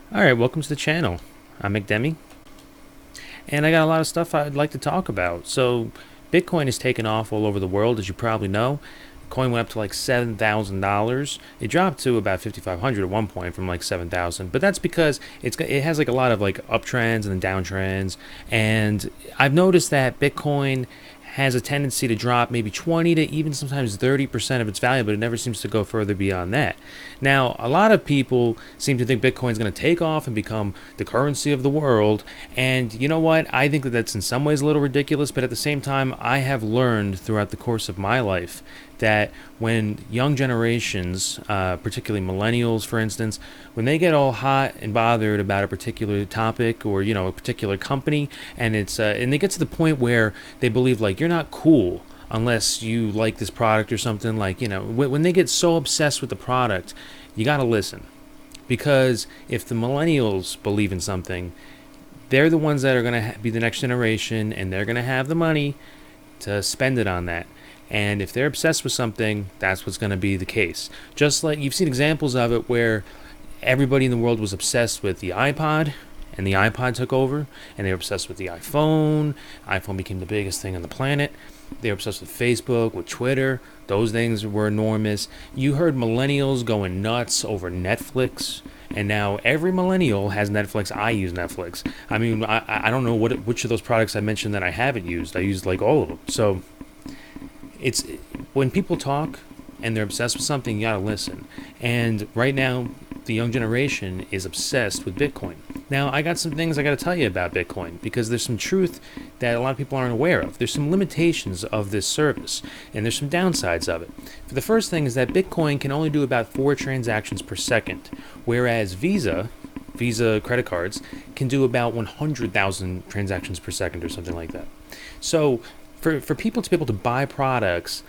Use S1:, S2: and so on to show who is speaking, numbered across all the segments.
S1: Alright, welcome to the channel. I'm Mick, Demi, and I got a lot of stuff I'd like to talk about. So, Bitcoin has taken off all over the world, as you probably know. Coin went up to like $7,000. It dropped to about 5,500 at one point from like 7,000. But that's because it has like a lot of like uptrends and then downtrends. And I've noticed that Bitcoin has a tendency to drop maybe 20 to even sometimes 30% of its value, but it never seems to go further beyond that. Now, a lot of people seem to think Bitcoin is going to take off and become the currency of the world. And you know what? I think that that's in some ways a little ridiculous, but at the same time, I have learned throughout the course of my life that when young generations, particularly millennials, for instance, when they get all hot and bothered about a particular topic or a particular company, and and they get to the point where they believe like you're not cool unless you like this product or something, like when they get so obsessed with the product, you got to listen, because if the millennials believe in something, they're the ones that are going to be the next generation, and they're going to have the money to spend it on that. And if they're obsessed with something, that's what's going to be the case. Just like you've seen examples of it where everybody in the world was obsessed with the iPod, and the iPod took over, and they were obsessed with the iPhone. iPhone became the biggest thing on the planet. They were obsessed with Facebook, with Twitter. Those things were enormous. You heard millennials going nuts over Netflix, and now every millennial has Netflix. I use Netflix. I mean, I don't know which of those products I mentioned that I haven't used. I used like all of them. So it's when people talk and they're obsessed with something, you gotta listen. And right now, the young generation is obsessed with Bitcoin. Now, I got some things I gotta tell you about Bitcoin, because there's some truth that a lot of people aren't aware of. There's some limitations of this service, and there's some downsides of it. For the first thing is that Bitcoin can only do about 4 transactions per second, whereas Visa credit cards can do about 100,000 transactions per second or something like that. So for people to be able to buy products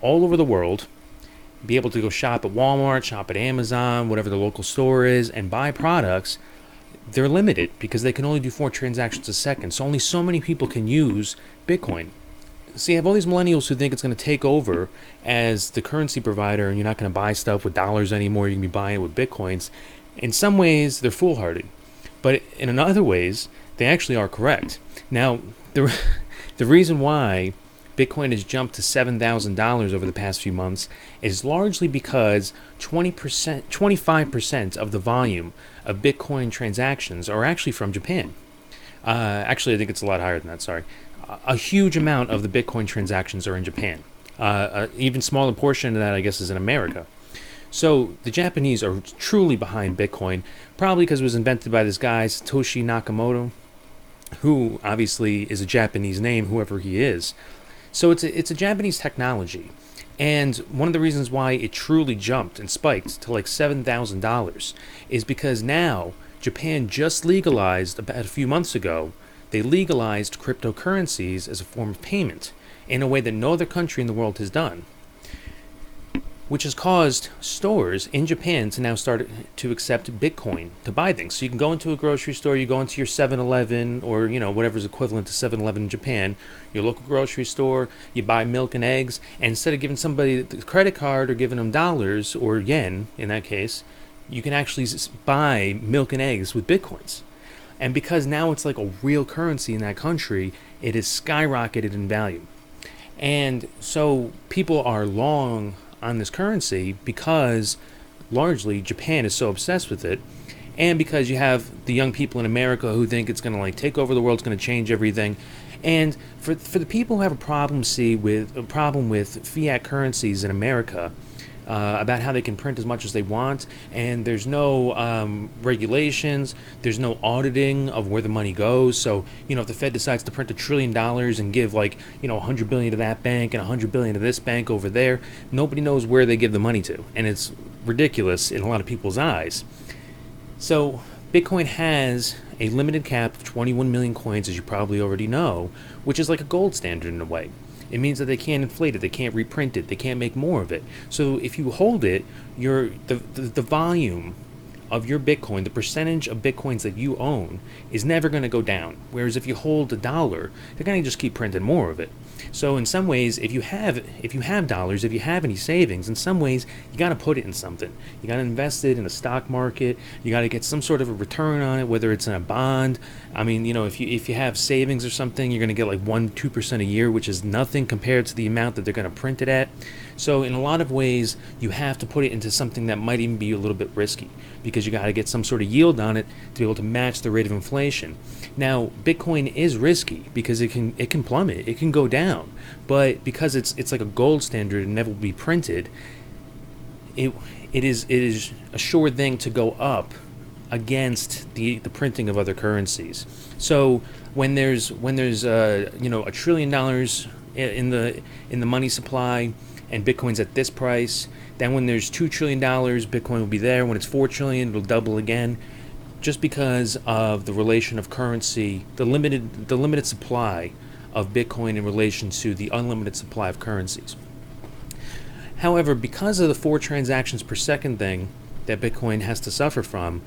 S1: all over the world, be able to go shop at Walmart, shop at Amazon, whatever the local store is, and buy products, they're limited because they can only do 4 transactions a second. So only so many people can use Bitcoin. So you have all these millennials who think it's going to take over as the currency provider, and you're not going to buy stuff with dollars anymore. You can be buying it with Bitcoins. In some ways, they're foolhardy. But in other ways, they actually are correct. Now, the reason why Bitcoin has jumped to $7,000 over the past few months is largely because 25% of the volume of Bitcoin transactions are actually from Japan. Actually, I think it's a lot higher than that, sorry. A huge amount of the Bitcoin transactions are in Japan. An even smaller portion of that, I guess, is in America. So the Japanese are truly behind Bitcoin, probably because it was invented by this guy, Satoshi Nakamoto, who obviously is a Japanese name, whoever he is. So it's a Japanese technology. And one of the reasons why it truly jumped and spiked to like $7,000 is because now Japan just legalized, about a few months ago, they legalized cryptocurrencies as a form of payment in a way that no other country in the world has done, which has caused stores in Japan to now start to accept Bitcoin to buy things. So you can go into a grocery store, you go into your 7-Eleven or, whatever's equivalent to 7-Eleven in Japan, your local grocery store, you buy milk and eggs, and instead of giving somebody the credit card or giving them dollars or yen in that case, you can actually buy milk and eggs with Bitcoins. And because now it's like a real currency in that country, it has skyrocketed in value. And so people are long on this currency because largely Japan is so obsessed with it, and because you have the young people in America who think it's going to like take over the world, it's going to change everything. And for the people who have a problem with fiat currencies in America, about how they can print as much as they want, and there's no regulations, there's no auditing of where the money goes. So, if the Fed decides to print $1 trillion and give like, 100 billion to that bank and 100 billion to this bank over there, nobody knows where they give the money to. And it's ridiculous in a lot of people's eyes. So Bitcoin has a limited cap of 21 million coins, as you probably already know, which is like a gold standard in a way. It means that they can't inflate it, they can't reprint it, they can't make more of it. So if you hold it, the volume of your Bitcoin, the percentage of Bitcoins that you own, is never going to go down. Whereas if you hold a dollar, they're going to just keep printing more of it. So in some ways, if you have dollars, if you have any savings, in some ways you got to put it in something. You got to invest it in a stock market. You got to get some sort of a return on it, whether it's in a bond. I mean, if you have savings or something, you're going to get like 1-2% a year, which is nothing compared to the amount that they're going to print it at. So in a lot of ways, you have to put it into something that might even be a little bit risky, because you got to get some sort of yield on it to be able to match the rate of inflation. Now, Bitcoin is risky because it can plummet, it can go down, but because it's like a gold standard and never will be printed, it is a sure thing to go up against the printing of other currencies. So when there's $1 trillion in the money supply, and Bitcoin's at this price, then when there's $2 trillion, Bitcoin will be there. When it's $4 trillion, it'll double again, just because of the relation of currency, the limited supply of Bitcoin in relation to the unlimited supply of currencies. However, because of the 4 transactions per second thing that Bitcoin has to suffer from,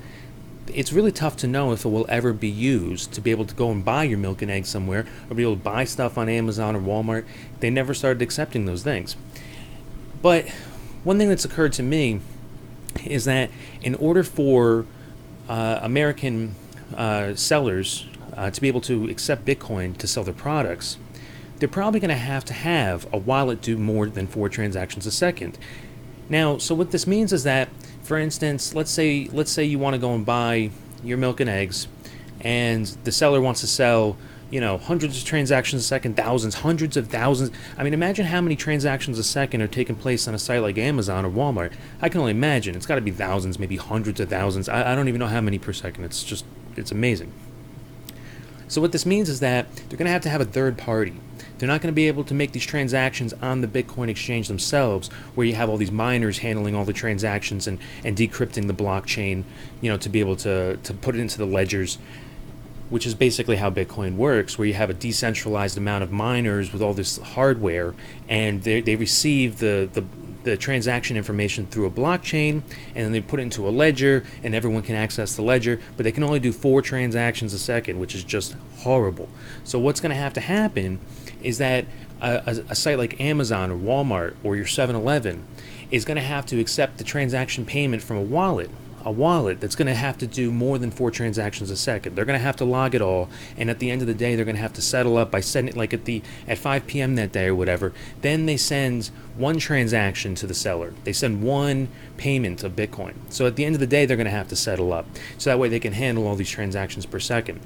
S1: it's really tough to know if it will ever be used to be able to go and buy your milk and eggs somewhere, or be able to buy stuff on Amazon or Walmart. They never started accepting those things. But one thing that's occurred to me is that in order for American sellers to be able to accept Bitcoin to sell their products, they're probably going to have a wallet do more than 4 transactions a second. Now, so what this means is that, for instance, let's say you want to go and buy your milk and eggs, and the seller wants to sell, hundreds of transactions a second, thousands, hundreds of thousands. I mean, imagine how many transactions a second are taking place on a site like Amazon or Walmart. I can only imagine. It's got to be thousands, maybe hundreds of thousands. I don't even know how many per second. It's amazing. So what this means is that they're going to have a third party. They're not going to be able to make these transactions on the Bitcoin exchange themselves, where you have all these miners handling all the transactions and decrypting the blockchain, to be able to put it into the ledgers, which is basically how Bitcoin works, where you have a decentralized amount of miners with all this hardware, and they receive the transaction information through a blockchain, and then they put it into a ledger, and everyone can access the ledger, but they can only do 4 transactions a second, which is just horrible. So what's going to happen is that a site like Amazon or Walmart or your 7-Eleven is going to have to accept the transaction payment from a wallet that's going to have to do more than 4 transactions a second. They're going to have to log it all, and at the end of the day, they're going to have to settle up by sending it like at 5 p.m. that day or whatever. Then they send 1 transaction to the seller. They send 1 payment of Bitcoin. So at the end of the day, they're going to have to settle up, so that way they can handle all these transactions per second.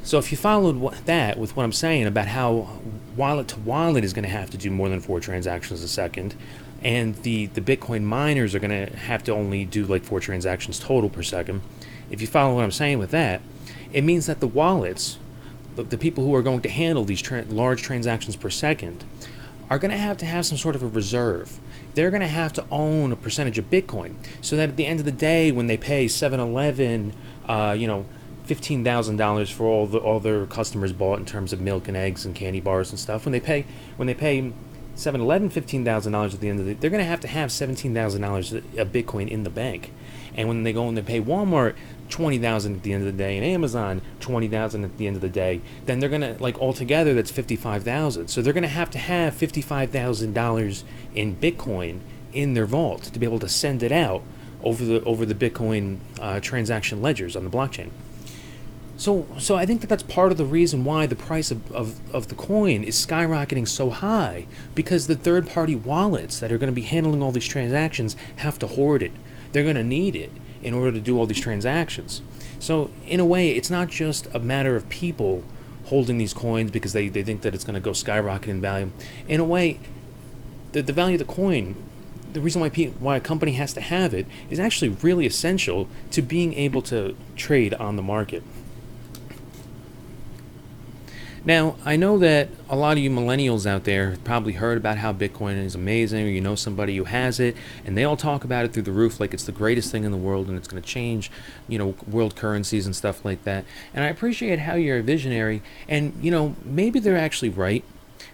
S1: So if you followed that with what I'm saying about how wallet to wallet is going to have to do more than 4 transactions a second, and the Bitcoin miners are going to have to only do like 4 transactions total per second, if you follow what I'm saying with that, it means that the wallets, the people who are going to handle these large transactions per second, are going to have some sort of a reserve. They're going to have to own a percentage of Bitcoin, so that at the end of the day, when they pay 7-Eleven, $15,000 for all their customers bought in terms of milk and eggs and candy bars and stuff, when they pay 7-Eleven $15,000 at the end of the day, they're going to have $17,000 of Bitcoin in the bank. And when they go and they pay Walmart $20,000 at the end of the day, and Amazon $20,000 at the end of the day, then they're going to, like, altogether that's $55,000. So they're going to have $55,000 in Bitcoin in their vault to be able to send it out over the Bitcoin transaction ledgers on the blockchain. So I think that's part of the reason why the price of the coin is skyrocketing so high, because the third-party wallets that are going to be handling all these transactions have to hoard it. They're going to need it in order to do all these transactions. So in a way, it's not just a matter of people holding these coins because they think that it's going to go skyrocket in value. In a way, the value of the coin, the reason why a company has to have it, is actually really essential to being able to trade on the market. Now, I know that a lot of you millennials out there have probably heard about how Bitcoin is amazing, or you know somebody who has it, and they all talk about it through the roof like it's the greatest thing in the world and it's going to change, world currencies and stuff like that. And I appreciate how you're a visionary, and, maybe they're actually right,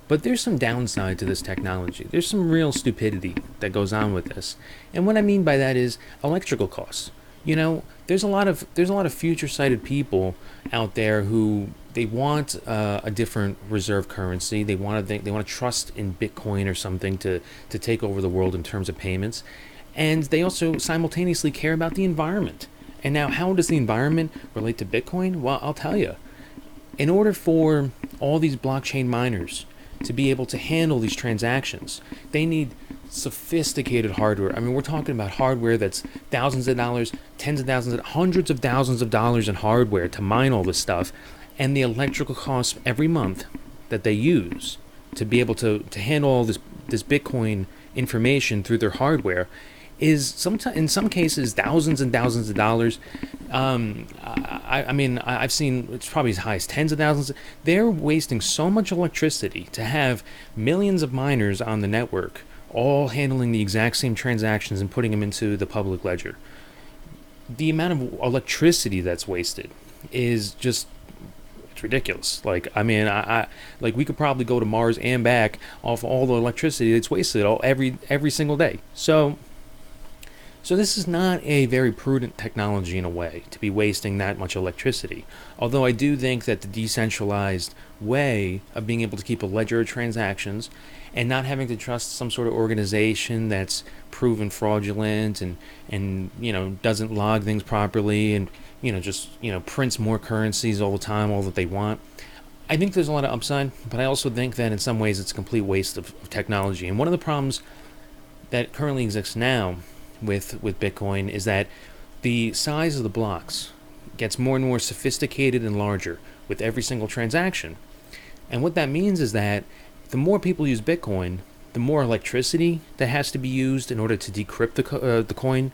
S1: but there's some downside to this technology. There's some real stupidity that goes on with this. And what I mean by that is electrical costs. There's a lot of future sighted people out there who they want a different reserve currency. They want to trust in Bitcoin or something to take over the world in terms of payments, and they also simultaneously care about the environment. And now, how does the environment relate to Bitcoin? Well, I'll tell you. In order for all these blockchain miners to be able to handle these transactions, they need sophisticated hardware. I mean, we're talking about hardware that's thousands of dollars, tens of thousands, hundreds of thousands of dollars in hardware to mine all this stuff, and the electrical costs every month that they use to be able to handle all this Bitcoin information through their hardware is sometimes, in some cases, thousands and thousands of dollars. I mean, I've seen it's probably as high as tens of thousands. They're wasting so much electricity to have millions of miners on the network, all handling the exact same transactions and putting them into the public ledger. The amount of electricity that's wasted is just, it's ridiculous. Like, I mean, I like we could probably go to Mars and back off all the electricity that's wasted every single day. So this is not a very prudent technology in a way to be wasting that much electricity. Although I do think that the decentralized way of being able to keep a ledger of transactions and not having to trust some sort of organization that's proven fraudulent and doesn't log things properly and just prints more currencies all the time, all that they want. I think there's a lot of upside, but I also think that in some ways it's a complete waste of technology. And one of the problems that currently exists now with Bitcoin is that the size of the blocks gets more and more sophisticated and larger with every single transaction. And what that means is that the more people use Bitcoin, the more electricity that has to be used in order to decrypt the coin,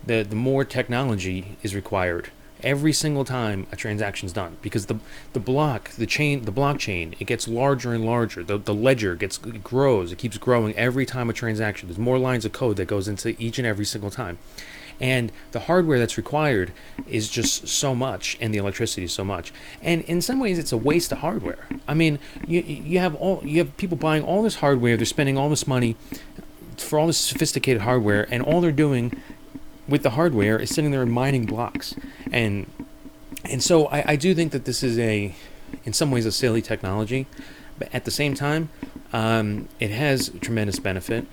S1: the more technology is required every single time a transaction's done, because the blockchain, it gets larger and larger. The ledger it grows, it keeps growing every time a transaction. There's more lines of code that goes into each and every single time, and the hardware that's required is just so much, and the electricity is so much. And in some ways, it's a waste of hardware. I mean, you have people buying all this hardware, they're spending all this money for all this sophisticated hardware, and all they're doing with the hardware is sitting there and mining blocks. And so I do think that this is in some ways a silly technology, but at the same time, it has tremendous benefit.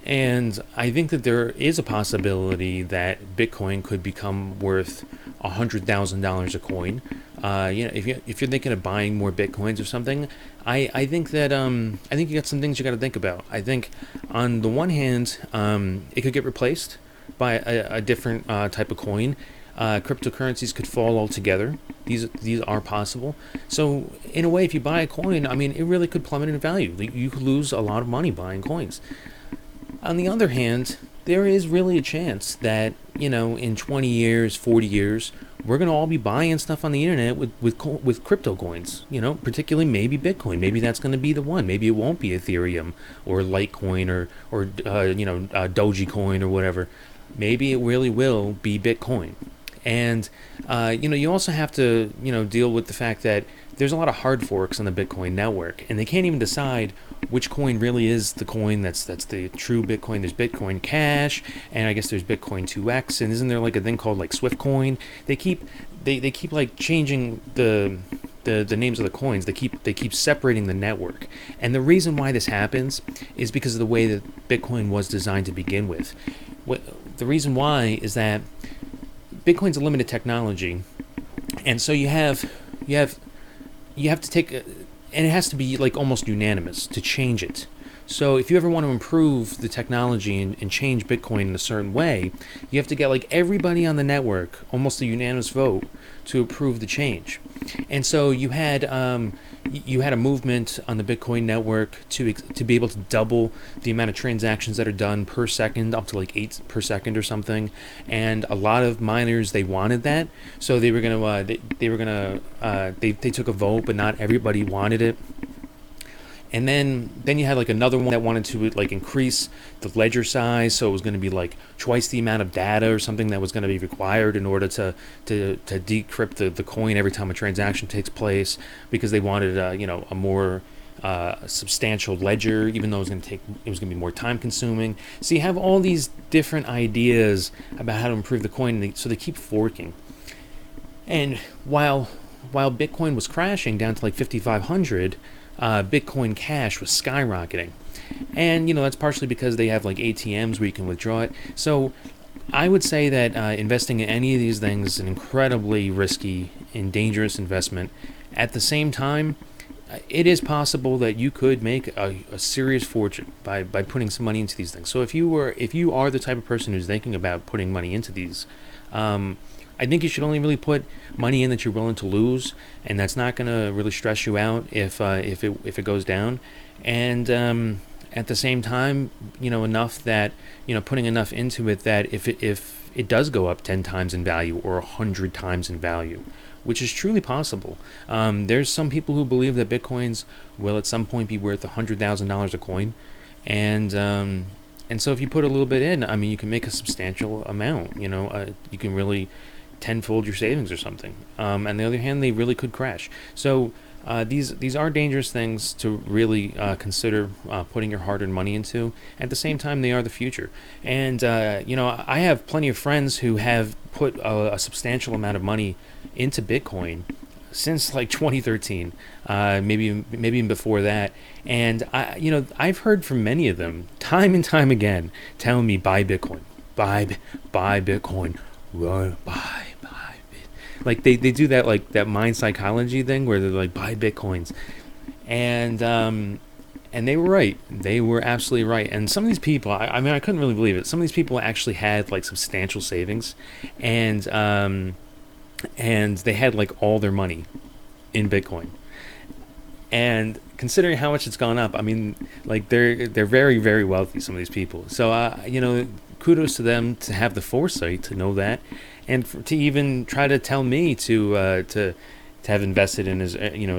S1: And I think that there is a possibility that Bitcoin could become worth $100,000 a coin. If you're thinking of buying more Bitcoins or something, I think that I think you got some things you got to think about. I think on the one hand, it could get replaced by a different type of coin. Cryptocurrencies could fall altogether. These are possible. So in a way, if you buy a coin, I mean, it really could plummet in value. You could lose a lot of money buying coins. On the other hand, there is really a chance that, in 20 years, 40 years, we're going to all be buying stuff on the internet with crypto coins, particularly maybe Bitcoin. Maybe that's going to be the one. Maybe it won't be Ethereum or Litecoin or Dogecoin or whatever. Maybe it really will be Bitcoin. And, you also have to, deal with the fact that there's a lot of hard forks on the Bitcoin network, and they can't even decide which coin really is the coin that's the true Bitcoin. There's Bitcoin Cash, and I guess there's Bitcoin 2X, and isn't there like a thing called like Swift Coin? They keep like changing the names of the coins. They keep separating the network. And the reason why this happens is because of the way that Bitcoin was designed to begin with. The reason why is that Bitcoin's a limited technology, and so you have to take, and it has to be like almost unanimous to change it. So if you ever want to improve the technology and change Bitcoin in a certain way, you have to get like everybody on the network, almost a unanimous vote, to approve the change. And so you had a movement on the Bitcoin network to be able to double the amount of transactions that are done per second, up to like 8 per second or something. And a lot of miners, they wanted that, so they took a vote, but not everybody wanted it. And then you had like another one that wanted to like increase the ledger size, so it was going to be like twice the amount of data or something that was going to be required in order to decrypt the coin every time a transaction takes place, because they wanted a more a substantial ledger, even though it was going to be more time consuming. So you have all these different ideas about how to improve the coin, so they keep forking. And while Bitcoin was crashing down to like 5,500, Bitcoin Cash was skyrocketing. And that's partially because they have like ATMs where you can withdraw it. So I would say that investing in any of these things is an incredibly risky and dangerous investment. At the same time, it is possible that you could make a serious fortune by putting some money into these things. So if you are the type of person who's thinking about putting money into these, I think you should only really put money in that you're willing to lose, and that's not going to really stress you out if it goes down. And at the same time, enough that putting enough into it that if it does go up 10 times in value or 100 times in value, which is truly possible. There's some people who believe that Bitcoins will at some point be worth $100,000 a coin, and so if you put a little bit in, I mean, you can make a substantial amount. You can really tenfold your savings or something. On the other hand, they really could crash. So these are dangerous things to really consider putting your hard-earned money into. At the same time, they are the future. And I have plenty of friends who have put a substantial amount of money into Bitcoin since like 2013, maybe even before that. And I've heard from many of them time and time again telling me, buy Bitcoin, buy Bitcoin, buy. Like they do that, like that mind psychology thing where they're like, buy Bitcoins, and they were right. They were absolutely right. And some of these people, I mean, I couldn't really believe it. Some of these people actually had like substantial savings, and they had like all their money in Bitcoin. And considering how much it's gone up, I mean, like they're very, very wealthy, some of these people. So kudos to them to have the foresight to know that, and to even try to tell me to have invested in as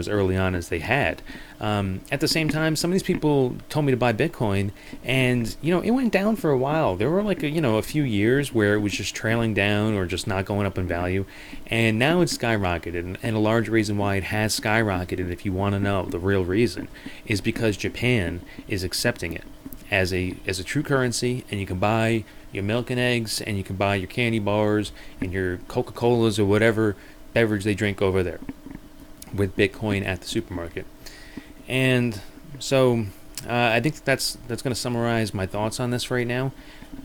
S1: early on as they had. At the same time, some of these people told me to buy Bitcoin, and it went down for a while. There were like a few years where it was just trailing down or just not going up in value, and now it's skyrocketed. And a large reason why it has skyrocketed, if you want to know the real reason, is because Japan is accepting it as a true currency, and you can buy your milk and eggs, and you can buy your candy bars and your Coca-Colas or whatever beverage they drink over there with Bitcoin at the supermarket. And so I think that's going to summarize my thoughts on this right now.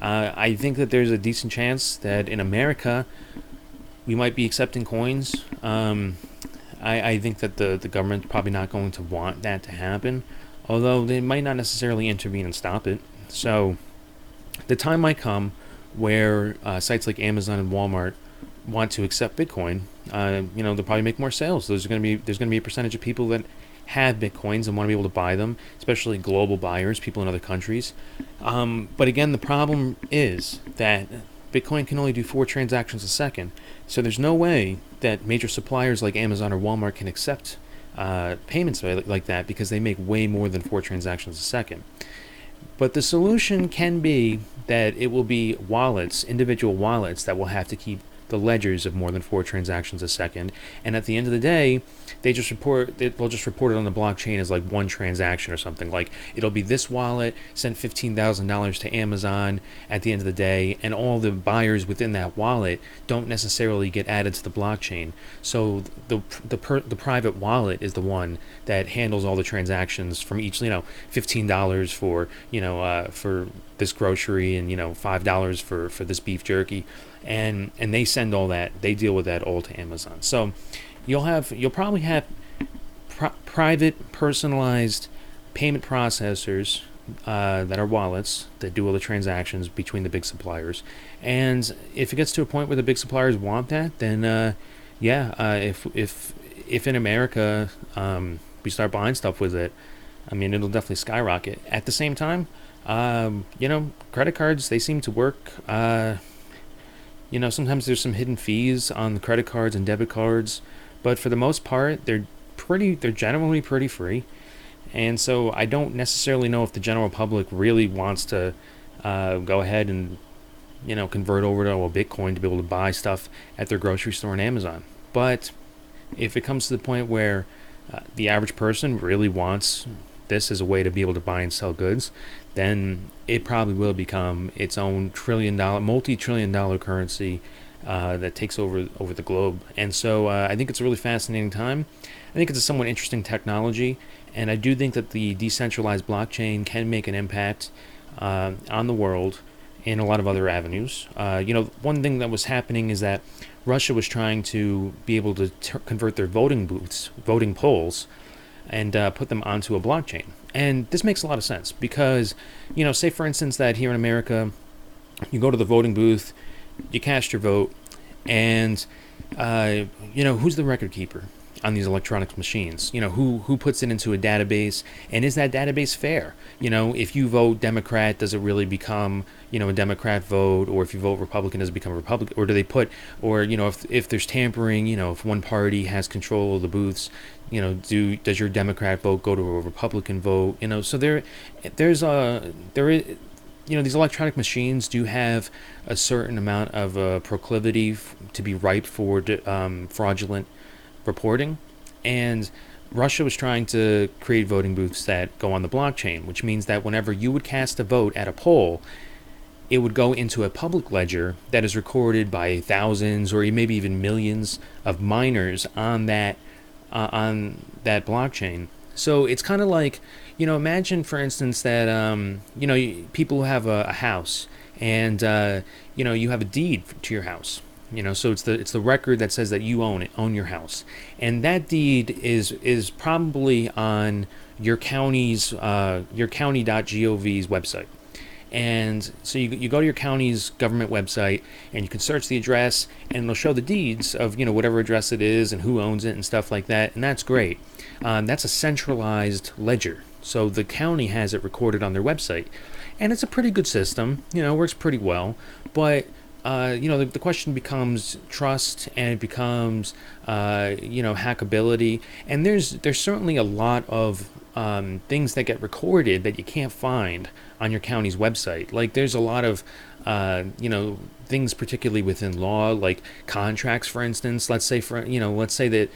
S1: I think that there's a decent chance that in America we might be accepting coins. I think that the government's probably not going to want that to happen, although they might not necessarily intervene and stop it. So the time might come where sites like Amazon and Walmart want to accept Bitcoin. They'll probably make more sales. There's going to be a percentage of people that have Bitcoins and want to be able to buy them, especially global buyers, people in other countries. But again, the problem is that Bitcoin can only do 4 transactions a second. So there's no way that major suppliers like Amazon or Walmart can accept payments like that, because they make way more than 4 transactions a second. But the solution can be that it will be wallets, individual wallets, that will have to keep the ledgers of more than 4 transactions a second, and at the end of the day, they'll just report it on the blockchain as like one transaction or something. Like it'll be this wallet sent $15,000 to Amazon at the end of the day, and all the buyers within that wallet don't necessarily get added to the blockchain. So the private wallet is the one that handles all the transactions from each, $15 for this grocery, and $5 for this beef jerky. And they send all that, they deal with that all to Amazon. So you'll probably have private, personalized payment processors that are wallets that do all the transactions between the big suppliers. And if it gets to a point where the big suppliers want that, then if in America we start buying stuff with it, I mean, it'll definitely skyrocket. At the same time, credit cards, they seem to work. Sometimes there's some hidden fees on the credit cards and debit cards, but for the most part, they're generally pretty free. And so I don't necessarily know if the general public really wants to go ahead and convert over to a Bitcoin to be able to buy stuff at their grocery store and Amazon. But if it comes to the point where the average person really wants this as a way to be able to buy and sell goods, then it probably will become its own multi-trillion dollar currency that takes over the globe. And so I think it's a really fascinating time. I think it's a somewhat interesting technology, and I do think that the decentralized blockchain can make an impact on the world in a lot of other avenues. One thing that was happening is that Russia was trying to be able to convert their voting polls, and put them onto a blockchain. And this makes a lot of sense because, say for instance that here in America, you go to the voting booth, you cast your vote, and who's the record keeper on these electronic machines? Who puts it into a database, and is that database fair? If you vote Democrat, does it really become a Democrat vote? Or if you vote Republican, does it become a Republican? Or do they put, or if there's tampering, if one party has control of the booths, does your Democrat vote go to a Republican vote? So there is these electronic machines do have a certain amount of proclivity to be ripe for fraudulent reporting, and Russia was trying to create voting booths that go on the blockchain, which means that whenever you would cast a vote at a poll, it would go into a public ledger that is recorded by thousands or maybe even millions of miners on that blockchain. So it's kind of like, imagine for instance that people who have a house, and you have a deed to your house. So it's the record that says that you own your house, and that deed is probably on your county's your county.gov's website. And so you go to your county's government website, and you can search the address, and it'll show the deeds of whatever address it is and who owns it and stuff like that, and that's great. That's a centralized ledger, so the county has it recorded on their website, and it's a pretty good system. Works pretty well, but the question becomes trust, and it becomes hackability, and there's certainly a lot of things that get recorded that you can't find on your county's website. Like there's a lot of things, particularly within law, like contracts, for instance. Let's say that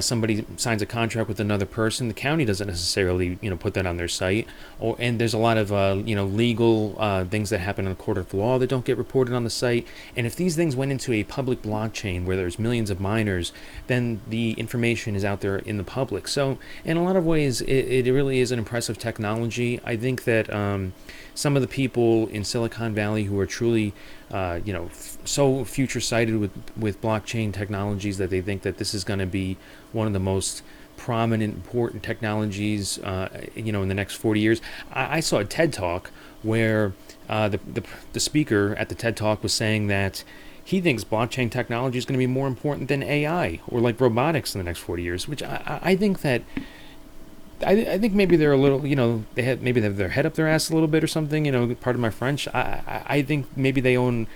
S1: somebody signs a contract with another person. The county doesn't necessarily put that on their site, and there's a lot of legal things that happen in a court of law that don't get reported on the site. And if these things went into a public blockchain where there's millions of miners, then the information is out there in the public. So in a lot of ways, it really is an impressive technology. I think that some of the people in Silicon Valley who are truly so future sighted with blockchain technologies, that they think that this is going to be one of the most prominent, important technologies in the next 40 years. I saw a TED Talk where the speaker at the TED Talk was saying that he thinks blockchain technology is going to be more important than AI or like robotics in the next 40 years, which I think that I think maybe they're a little, they have their head up their ass a little bit or something. Pardon my French. I think maybe they own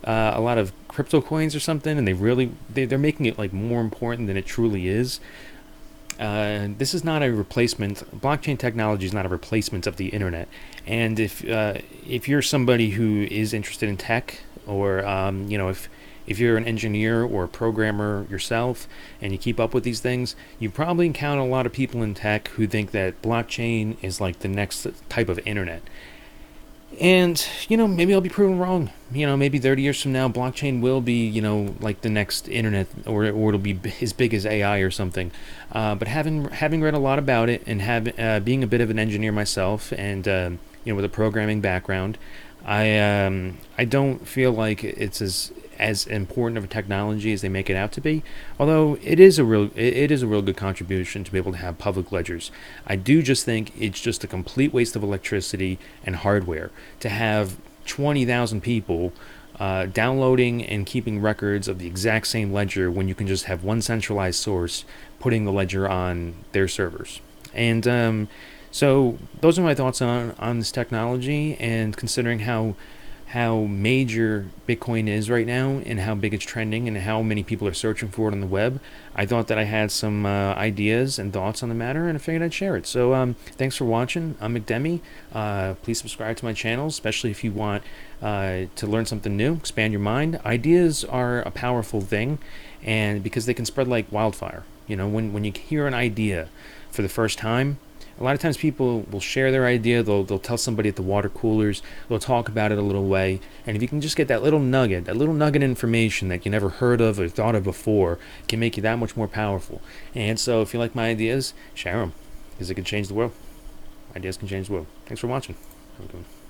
S1: a lot of crypto coins or something, and they're making it like more important than it truly is. This is not a replacement. Blockchain technology is not a replacement of the internet. And if you're somebody who is interested in tech, or if you're an engineer or a programmer yourself and you keep up with these things, you probably encounter a lot of people in tech who think that blockchain is like the next type of internet. And, maybe I'll be proven wrong. Maybe 30 years from now, blockchain will be, like the next internet, or it'll be as big as AI or something. But having read a lot about it, and being a bit of an engineer myself, and, with a programming background, I don't feel like it's as important of a technology as they make it out to be. Although it is a real good contribution to be able to have public ledgers. I do just think it's just a complete waste of electricity and hardware to have 20,000 people downloading and keeping records of the exact same ledger when you can just have one centralized source putting the ledger on their servers. And so those are my thoughts on this technology, and considering how major Bitcoin is right now, and how big it's trending, and how many people are searching for it on the web, I thought that I had some ideas and thoughts on the matter, and I figured I'd share it. So thanks for watching. I'm Mick Demi. Please subscribe to my channel, especially if you want to learn something new, expand your mind. Ideas are a powerful thing, and because they can spread like wildfire. When you hear an idea for the first time, a lot of times people will share their idea. They'll tell somebody at the water coolers. They'll talk about it a little way. And if you can just get that little nugget of information that you never heard of or thought of before, it can make you that much more powerful. And so if you like my ideas, share them, because it can change the world. Ideas can change the world. Thanks for watching. Have a good one.